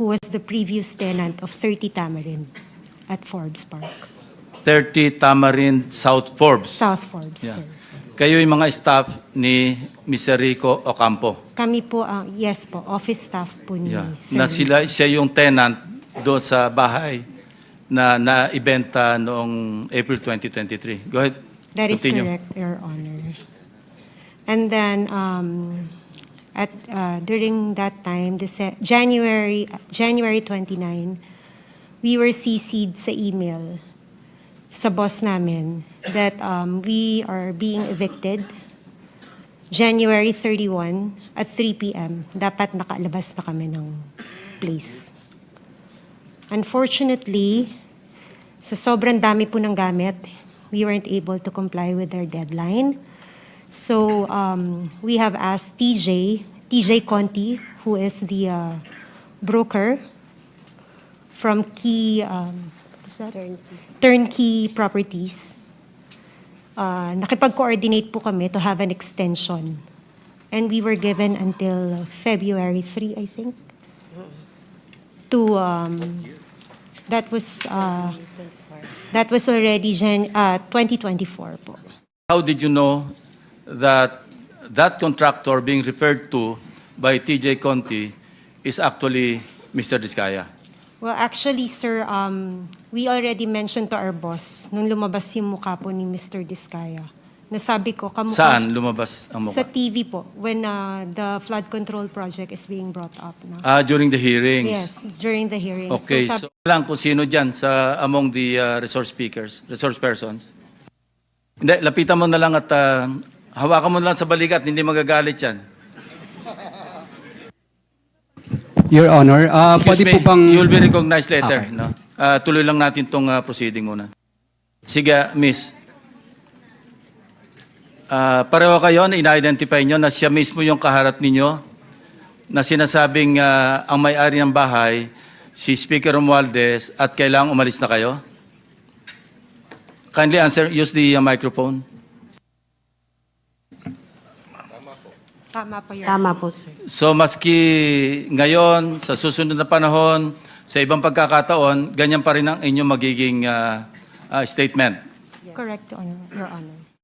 who was the previous tenant of 30 Tamarind at Forbes Park. 30 Tamarind South Forbes. South Forbes, Yeah. sir. Kayo yung mga staff ni Mr. Rico Ocampo. Kami po, yes po, office staff po ni Yeah. Sir. Na siya yung tenant doon sa bahay na naibenta noong April 2023. Go ahead. That is Continue. correct, Your Honor. And then, during that time, January 29, we were CC'd sa email sa boss namin that we are being evicted January 31 at 3 p.m. Dapat nakalabas na kami ng place. Unfortunately, sa sobrang dami po ng gamit, we weren't able to comply with their deadline. So we have asked TJ Conti, who is the broker from Turnkey Properties. Nakipag-coordinate po kami to have an extension. And we were given until February 3, I think. That was already 2024 po. How did you know that that contractor being referred to by TJ Conti is actually Mr. Diskaya? Well, actually, sir, we already mentioned to our boss nung lumabas yung mukha po ni Mr. Diskaya. Nasabi ko, kamukha Saan lumabas ang sa mukha? TV po, when the flood control project is being brought up. No? During the hearings? Yes, during the hearings. Okay, so lang kung sino dyan sa among the resource persons. Hindi, lapitan mo na lang at hawakan mo na lang sa balikat, hindi magagalit yan. Your Honor, Excuse pwede me, po bang... you'll be recognized later. Okay. No? Tuloy lang natin itong proceeding muna. Sige, miss. Pareho kayo na ina-identify nyo na siya mismo yung kaharap ninyo na sinasabing ang may-ari ng bahay, si Speaker Romualdez, at kailangang umalis na kayo? Kindly answer, use the microphone. Tama po, Your Tama po, sir. So maski ngayon, sa susunod na panahon, sa ibang pagkakataon, ganyan pa rin ang inyong magiging statement. Correct, Your Honor.